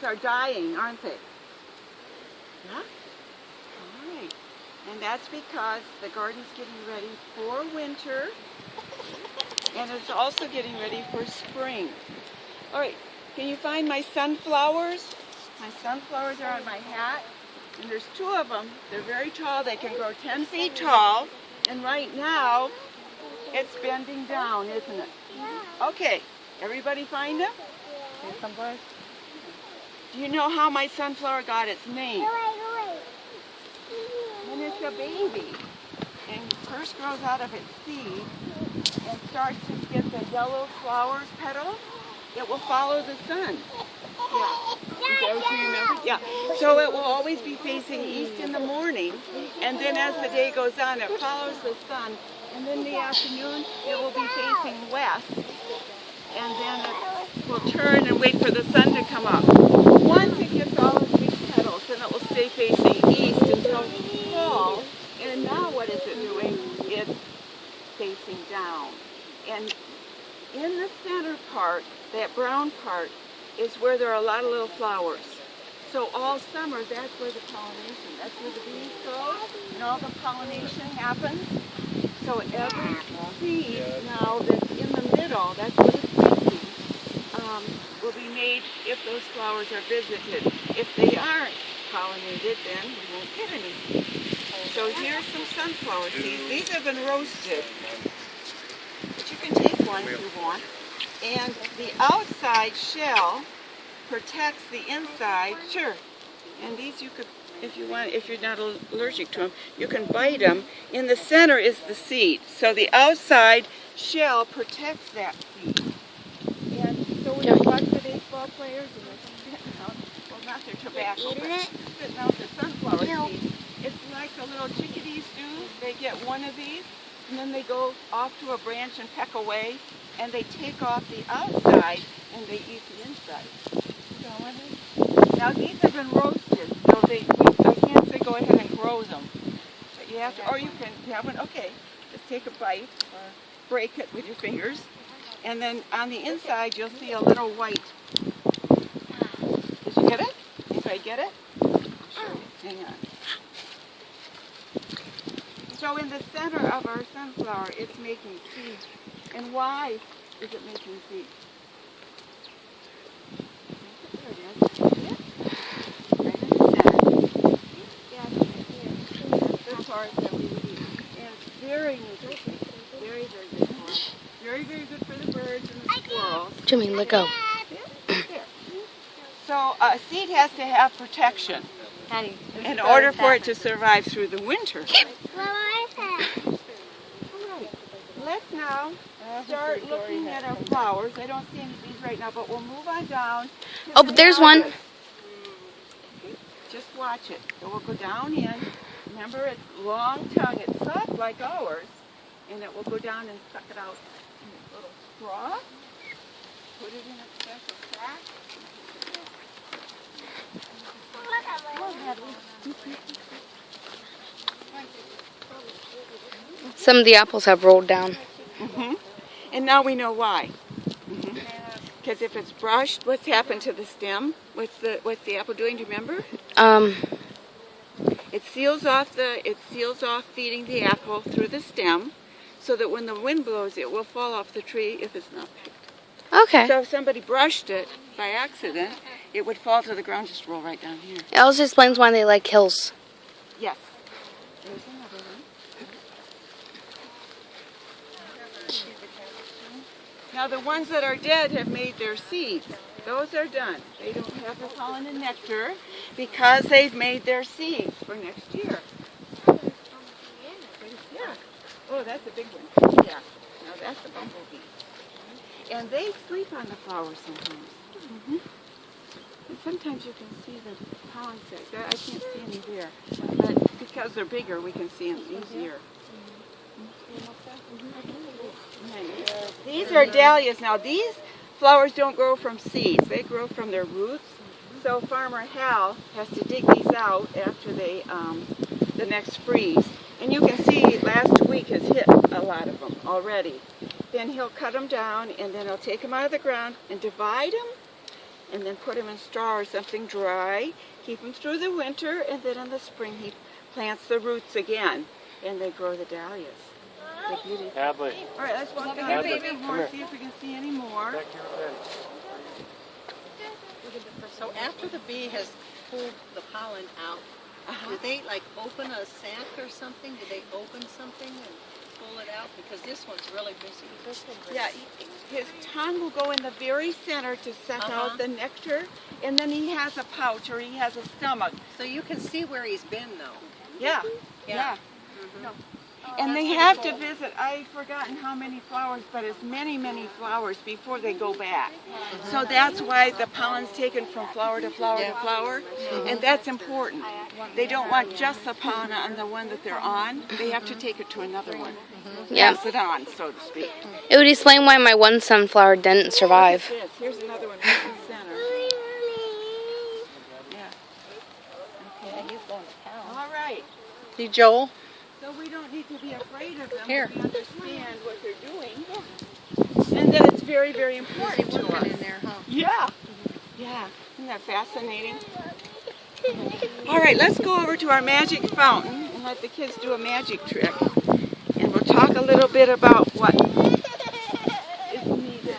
are dying, aren't they? Yeah? All right. And that's because the garden's getting ready for winter, and it's also getting ready for spring. All right, can you find my sunflowers? My sunflowers are on my hat, and there's 2 of them. They're very tall. They can grow 10 feet tall, and right now, it's bending down, isn't it? Okay, everybody find them? Okay, somebody. Do you know how my sunflower got its name? When it's a baby and first grows out of its seed and starts to get the yellow flowers petals, it will follow the sun. Yeah. Is that what you remember? Yeah. So it will always be facing east in the morning, and then as the day goes on, it follows the sun, and then in the afternoon it will be facing west, and then it will turn and wait for the sun to come up. Once it gets all of these petals, then it will stay facing east until fall. And now what is it doing? It's facing down. And in the center part, that brown part, is where there are a lot of little flowers. So all summer, that's where the pollination, that's where the bees go, and all the pollination happens. So every seed now that's in the middle, that's what it's facing, will be made if those flowers are visited. If they aren't pollinated, then we won't get any seeds. So here's some sunflower seeds. These have been roasted, but you can take one if you want. And the outside shell protects the inside. Sure. And these you could, if you want, if you're not allergic to them, you can bite them. In the center is the seed. So the outside shell protects that seed. And so when you watch the baseball players and they're spitting out, well, not their tobacco, but spitting out the sunflower seeds, it's like the little chickadees do. They get one of these, and then they go off to a branch and peck away, and they take off the outside, and they eat the inside. Now these have been roasted, so I can't say go ahead and grow them. But you have to, or you can have one, okay, just take a bite, or break it with your fingers, and then on the inside you'll see a little white. Did you get it? Did I get it? Sure. Hang on. So in the center of our sunflower, it's making seeds. And why is it making seeds? There it is. Right in the center. That's the part that we would eat. And it's very nutritious. Very, very good for us. Very, very good for the birds and the squirrels. Jimmy, let go. So a seed has to have protection in order for it to survive through the winter. Let's now start looking at our flowers. I don't see any of these right now, but we'll move on down. Oh, but there's one. Just watch it. It will go down in. Remember, it's long tongue. It's soft like ours, and it will go down and suck it out in this little straw. Put it in a special sack. Some of the apples have rolled down. And now we know why. Because if it's brushed, what's happened to the stem? What's the apple doing? Do you remember? It seals off feeding the apple through the stem, so that when the wind blows, it will fall off the tree if it's not picked. Okay. So if somebody brushed it by accident, it would fall to the ground, just roll right down here. It also explains why they like hills. Yes. There's another one. Now the ones that are dead have made their seeds. Those are done. They don't have the pollen and nectar because they've made their seeds for next year. Yeah. Oh, that's a big one. Yeah. Now that's the bumblebee. And they sleep on the flowers sometimes. And sometimes you can see the pollen sacs. I can't see any there. But because they're bigger, we can see them easier. These are dahlias. Now these flowers don't grow from seeds. They grow from their roots. So Farmer Hal has to dig these out after the next freeze. And you can see last week has hit a lot of them already. Then he'll cut them down, and then he'll take them out of the ground and divide them and then put them in straw or something dry. Keep them through the winter, and then in the spring he plants the roots again, and they grow the dahlias. They're beautiful. Hadley. All right, let's walk ahead a bit more, see if we can see any more. Back here with So after the bee has pulled the pollen out, do they like open a sac or something? Do they open something and pull it out? Because this one's really busy. Yeah, his tongue will go in the very center to suck out the nectar, and then he has a pouch or he has a stomach. So you can see where he's been though. Yeah, Yeah. No. And they have to visit, I've forgotten how many flowers, but it's many, many flowers before they go back. So that's why the pollen's taken from flower to flower to flower, and that's important. They don't want just the pollen on the one that they're on. They have to take it to another one. Yeah. Pass it on, so to speak. It would explain why my one sunflower didn't survive. Look at this. Here's another one right in the center. Yeah. Okay. All right. See Joel? So we don't need to be afraid of them. Here. We understand what they're doing. And that it's very, very important to us. In there, huh? Yeah. Yeah. Isn't that fascinating? All right, let's go over to our magic fountain and let the kids do a magic trick. And we'll talk a little bit about what is needed.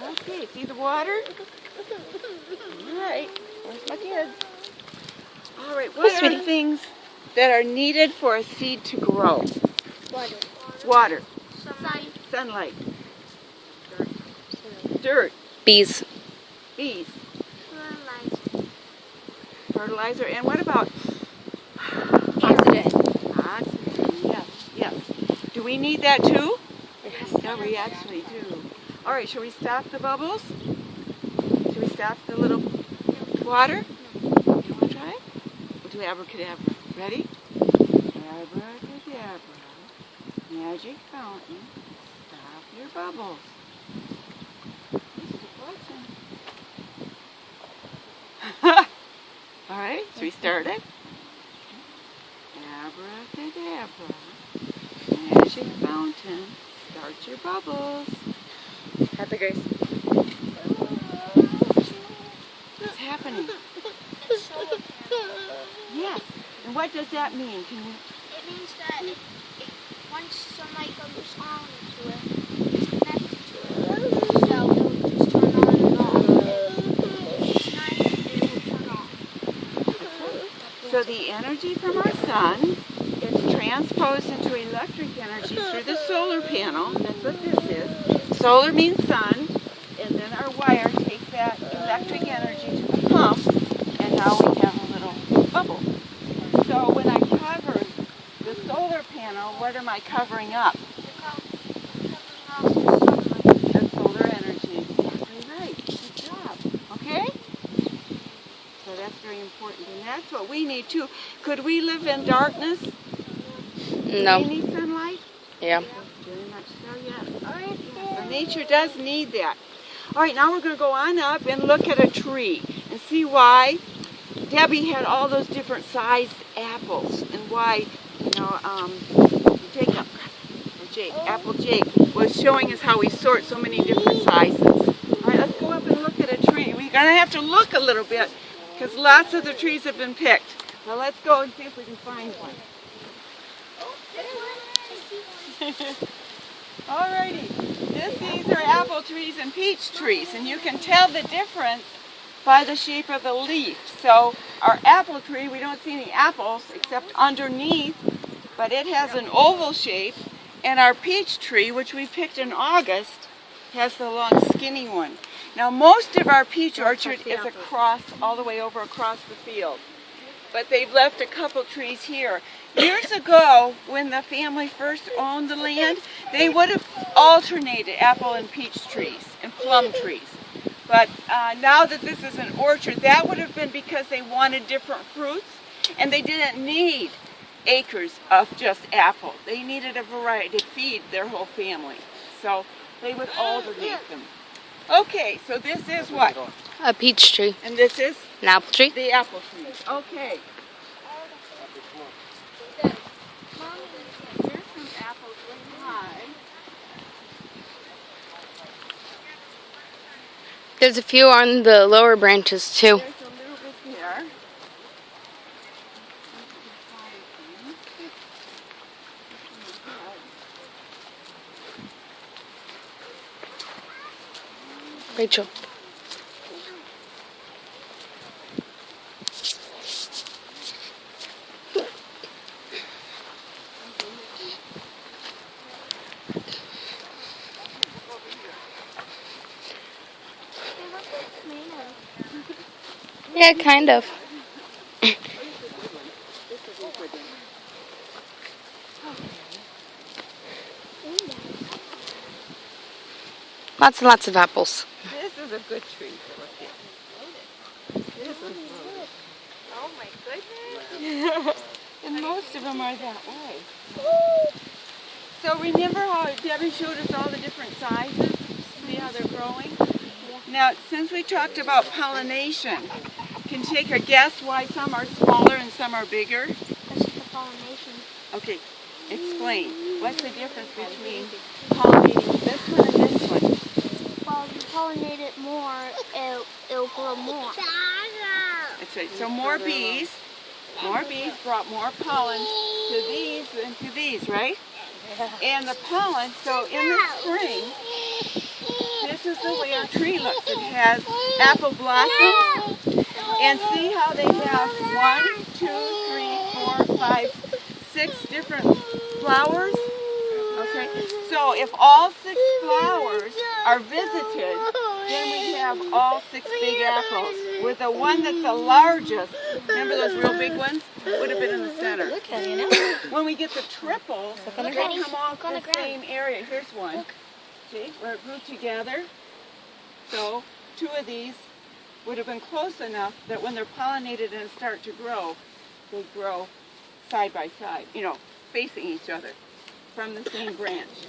Okay, see the water? All right, where's my kids? All right, what are the things that are needed for a seed to grow? Water. Water, Sunlight. sunlight, dirt, Bees. bees, Fertilizer. fertilizer, and what about Oxygen. oxygen? Yes, yes. Do we need that too? Yeah, we actually do. All right, shall we stop the bubbles? Shall we stop the little water? You want to try it? We'll do abracadabra. Ready? Abracadabra. Magic fountain. Stop your bubbles. Just keep watching. All right, should we start it? Abracadabra. Magic fountain. Start your bubbles. Happy Grace. What's happening? Yes. And what does that mean? Can you? It means that once sunlight comes on into it, it's connected to it. So it will just turn on and off. Each night it will turn off. So the energy from our sun is transposed into electric energy through the solar panel. That's what this is. Solar means sun, and then our wire takes that electric energy to the pump, and now we have a little bubble. So when I cover the solar panel, what am I covering up? The solar energy. Exactly right. Good job. Okay? So that's very important, and that's what we need too. Could we live in darkness? Do No. we need sunlight? Yeah. Very much so, yes. So nature does need that. All right, now we're going to go on up and look at a tree and see why Debbie had all those different sized apples and why, Apple Jake was showing us how we sort so many different sizes. All right, let's go up and look at a tree. We're going to have to look a little bit because lots of the trees have been picked. Now let's go and see if we can find one. Alrighty, these are apple trees and peach trees, and you can tell the difference by the shape of the leaf. So our apple tree, we don't see any apples except underneath, but it has an oval shape, and our peach tree, which we picked in August, has the long skinny one. Now most of our peach orchard is across, all the way over across the field, but they've left a couple trees here. Years ago, when the family first owned the land, they would have alternated apple and peach trees and plum trees. But now that this is an orchard, that would have been because they wanted different fruits, and they didn't need acres of just apple. They needed a variety to feed their whole family. So they would alternate them. Okay, so this is what? A peach tree. And this is An apple tree. the apple tree. Okay. apples really high. There's a few on the lower branches too. There's a little bit there. Rachel. Yeah, kind of. Lots and lots of apples. This is a good tree to look at. This is loaded. Oh my goodness. And most of them are that way. So remember how Debbie showed us all the different sizes? See how they're growing? Now, since we talked about pollination, can you take a guess why some are smaller and some are bigger? That's just the pollination. Okay, explain. What's the difference between pollinating this one and this one? Well, you pollinate it more, it'll grow more. That's right. So more bees brought more pollen to these than to these, right? And the pollen, so in the spring, this is the way our tree looks. It has apple blossoms, and see how they have 1, 2, 3, 4, 5, 6 different flowers? Okay, so if all 6 flowers are visited, then we have all 6 big apples. With the one that's the largest, remember those real big ones, would have been in the center. When we get the triples, they come off the same area. Here's one. See, where it grew together. So 2 of these would have been close enough that when they're pollinated and start to grow, they grow side by side, facing each other from the same branch.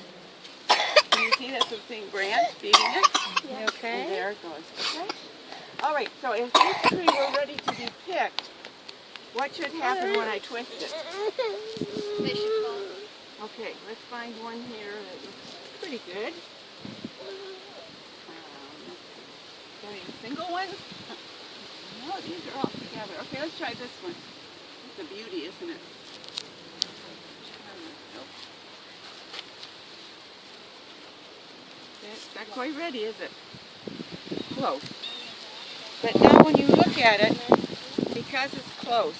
Can you see that's the same branch feeding it? Yeah. Okay. And there it goes. Okay? All right, so if this tree were ready to be picked, what should happen when I twist it? They should fall. Okay, let's find one here that looks pretty good. Got any single one? No, these are all together. Okay, let's try this one. It's a beauty, isn't it? It's not quite ready, is it? Close. But now when you look at it, because it's close,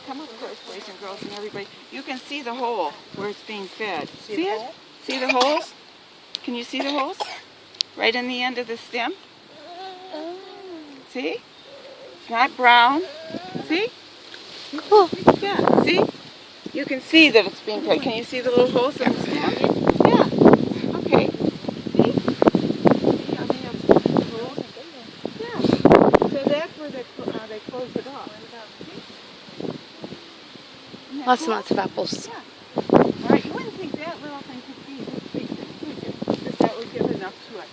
come up close, boys and girls and everybody, you can see the hole where it's being fed. See it? See the holes? Can you see the holes? Right in the end of the stem? See? It's not brown. See? Cool. Yeah, see? You can see that it's being fed. Can you see the little holes in the stem? Yeah. Okay. See? See how they have holes? Yeah. So that's where they close it off. Lots and lots of apples. Yeah. All right, you wouldn't think that little thing could be this big, would you? That that would give enough to it.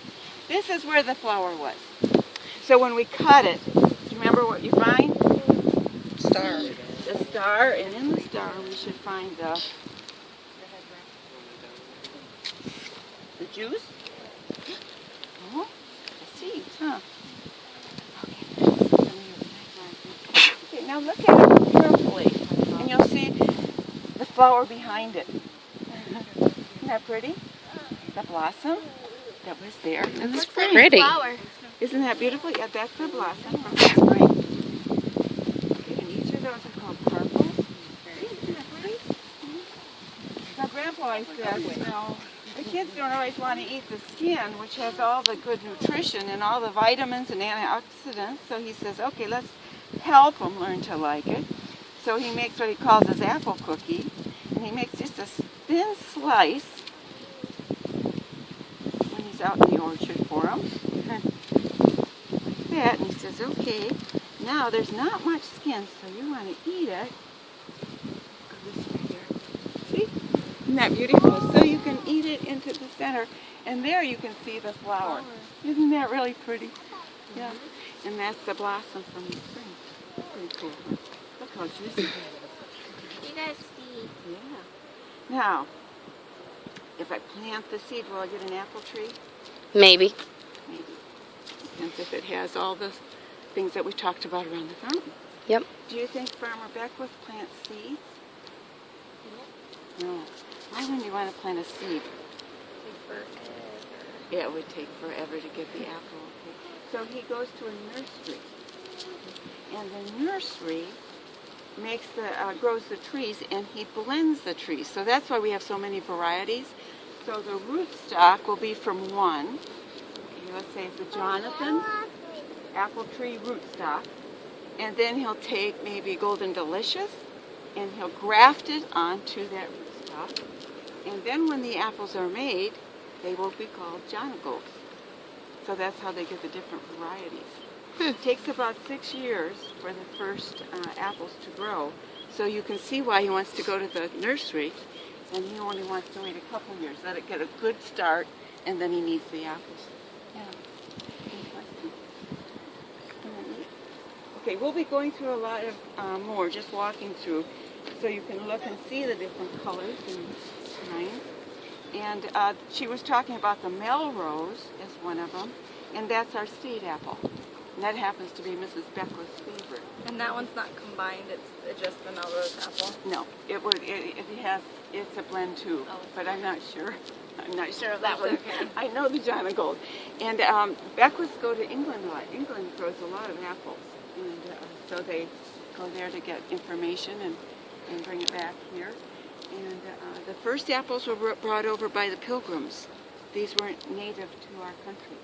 This is where the flower was. So when we cut it, do you remember what you find? Star. The star, and in the star we should find the juice. Oh, the seeds, huh? Okay, now look at it carefully, and you'll see the flower behind it. Isn't that pretty? The blossom that was there in the spring. Pretty. Flower. Isn't that beautiful? Yeah, that's the blossom from the spring. Okay, and each of those are called purples. Isn't that pretty? Now, Grandpa always says, the kids don't always want to eat the skin, which has all the good nutrition and all the vitamins and antioxidants. So he says, okay, let's help them learn to like it. So he makes what he calls his apple cookie, and he makes just a thin slice when he's out in the orchard for them. Like that, and he says, okay, now there's not much skin, so you want to eat it. This right here. See? Isn't that beautiful? So you can eat it into the center, and there you can see the flower. Isn't that really pretty? Yeah. And that's the blossom from the spring. Pretty cool. Huh? Look how juicy it is. You guys see. Yeah. Now, if I plant the seed, will I get an apple tree? Maybe. Maybe. Depends if it has all the things that we talked about around the fountain. Yep. Do you think Farmer Beckwith plants seeds? No. Why wouldn't you want to plant a seed? Yeah, it would take forever to get the apple. Okay. So he goes to a nursery. And the nursery grows the trees, and he blends the trees. So that's why we have so many varieties. So the rootstock will be from one. Okay, let's say it's a Jonathan apple tree rootstock. And then he'll take maybe Golden Delicious, and he'll graft it onto that rootstock. And then when the apples are made, they will be called Jonagolds. So that's how they get the different varieties. It takes about 6 years for the first apples to grow. So you can see why he wants to go to the nursery, and he only wants to wait a couple years, let it get a good start, and then he needs the apples. Yeah. Okay, we'll be going through a lot of more, just walking through, so you can look and see the different colors and kinds. And she was talking about the Melrose as one of them, and that's our seed apple. And that happens to be Mrs. Beckwith's favorite. And that one's not combined, it's just the Melrose apple? No, it's a blend too, but I'm not sure. I'm not sure of that That's one. okay. I know the Jonagold. And Beckwiths go to England a lot. England grows a lot of apples. And so they go there to get information and bring it back here. And the first apples were brought over by the Pilgrims. These weren't native to our country.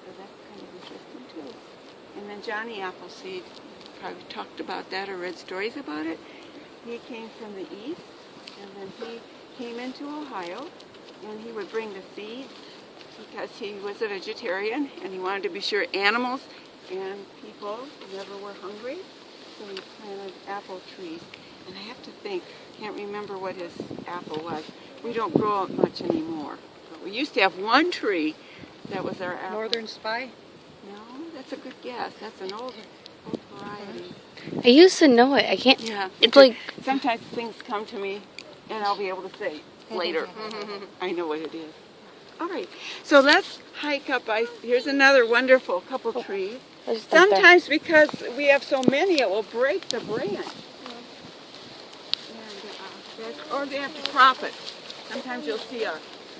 So that's kind of interesting too. And then Johnny Appleseed, probably talked about that or read stories about it. He came from the east, and then he came into Ohio, and he would bring the seeds because he was a vegetarian, and he wanted to be sure animals and people never were hungry. So he planted apple trees. And I have to think, can't remember what his apple was. We don't grow it much anymore. But we used to have one tree that was our apple. Northern Spy? No, that's a good guess. That's an old variety. I used to know it. I can't. Yeah. It's like. Sometimes things come to me, and I'll be able to say later. I know what it is. All right. So let's hike up. Here's another wonderful couple trees. Sometimes because we have so many, it will break the branch. And, or they have to prop it. Sometimes you'll see a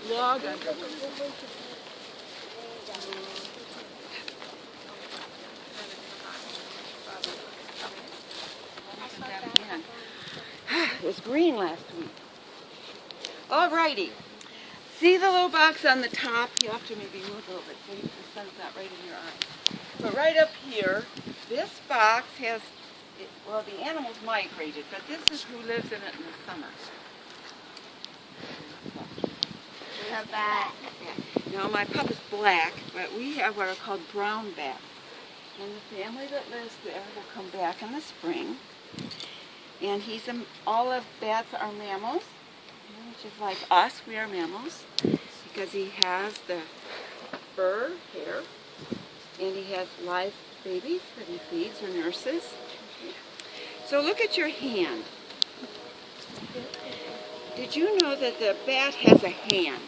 log under it. It was green last week. Alrighty. See the little box on the top? You have to maybe move a little bit so the sun's not right in your eyes. But right up here, this box has, well, the animals migrated, but this is who lives in it in the summer. The bat. Yeah. Now my pup is black, but we have what are called brown bats. And the family that lives there will come back in the spring. And all of bats are mammals, which is like us, we are mammals, because he has the fur, hair, and he has live babies that he feeds or nurses. So look at your hand. Did you know that the bat has a hand?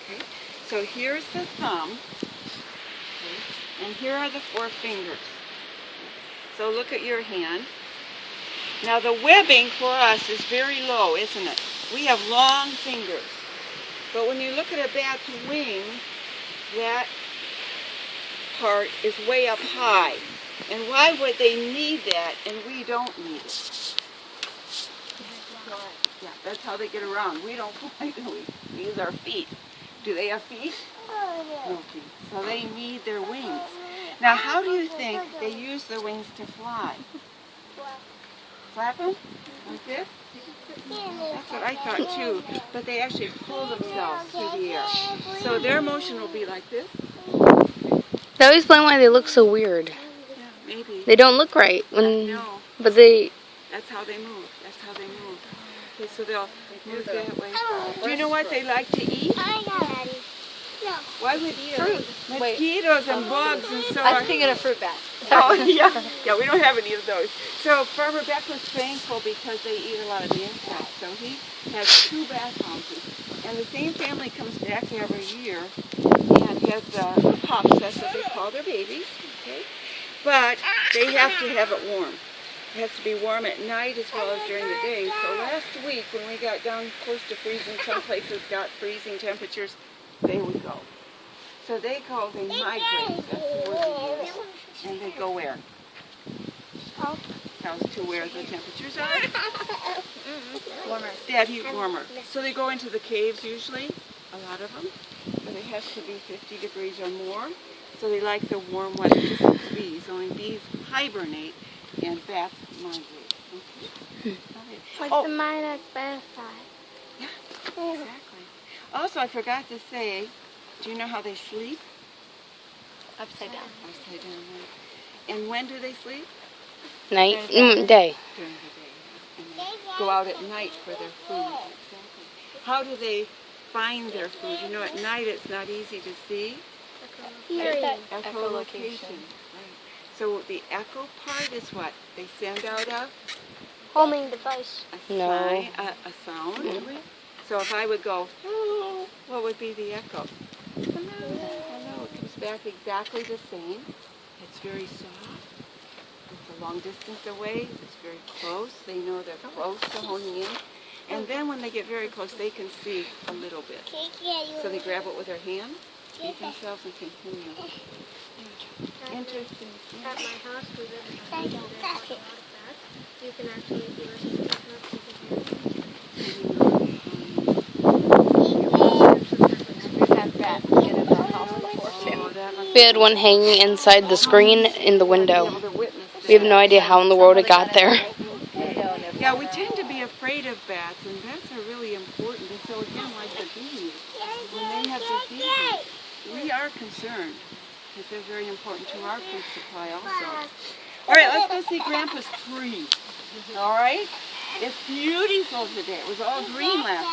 Okay. So here's the thumb, okay, and here are the 4 fingers. So look at your hand. Now the webbing for us is very low, isn't it? We have long fingers. But when you look at a bat's wing, that part is way up high. And why would they need that and we don't need it? Yeah, that's how they get around. We don't fly, do we? We use our feet. Do they have feet? No feet. So they need their wings. Now how do you think they use their wings to fly? Flap them? Like this? That's what I thought too. But they actually pull themselves through the air. So their motion will be like this. That would explain why they look so weird. Yeah, maybe. They don't look right when. No. But they. That's how they move. That's how they move. Okay, so they'll move that way. Do you know what they like to eat? No. Why would fruit? Mosquitoes and bugs and so I'm on. thinking of fruit bats. Oh, yeah. Yeah, we don't have any of those. So Farmer Beckwith's thankful because they eat a lot of the insects. So he has 2 bathhouses. And the same family comes back every year and has pups. That's what they call their babies. Okay? But they have to have it warm. It has to be warm at night as well as during the day. So last week when we got down close to freezing, some places got freezing temperatures, they would go. So they migrate, that's the word they use. And they go where? South to where the temperatures are? Warmer. That heat warmer. So they go into the caves usually, a lot of them, but it has to be 50 degrees or more. So they like the warm weather, just like bees. Only bees hibernate and bats migrate. Okay. Like Oh. the mine at Bearside. Yeah, exactly. Also, I forgot to say, do you know how they sleep? Upside down. Upside down, right? And when do they sleep? Night, day. During the day. And they go out at night for their food. Exactly. How do they find their food? You know, at night it's not easy to see. Hearing. Echolocation. Right. So the echo part is what? They send out a Homing device. No. sign, a sound. So if I would go, oh, what would be the echo? Hello. It comes back exactly the same. It's very soft. It's a long distance away. It's very close. They know they're close to honing in. And then when they get very close, they can see a little bit. So they grab it with their hand, feed themselves, and continue. Interesting. At my house, we live in a house where there's a lot of bats. You can actually hear us picking up We've had bats get in our house before too. We had one hanging inside the screen in the window. We have no idea how in the world it got there. Yeah, we tend to be afraid of bats, and bats are really important. And so again, like the bees, when they have diseases, we are concerned because they're very important to our food supply also. All right, let's go see Grandpa's tree. All right? It's beautiful today. It was all green last